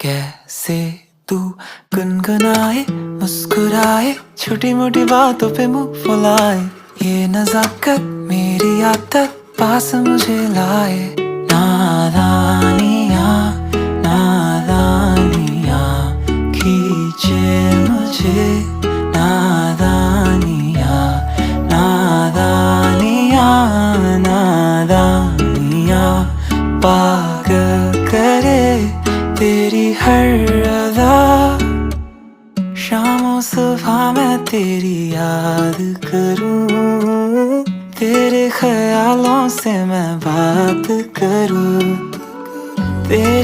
कैसे तू गुनगुनाए मुस्कुराए छोटी मोटी बातों पे मुंह फुलाए, ये नजाकत मेरी आदत पास मुझे लाए। नादानियाँ नादानियाँ खींचे मुझे, नादानियाँ नादानियाँ नादानियाँ पागल करे तेरी हर अदा। शामों सुबह मैं तेरी याद करूं, तेरे ख्यालों से मैं बात करूं, तेरे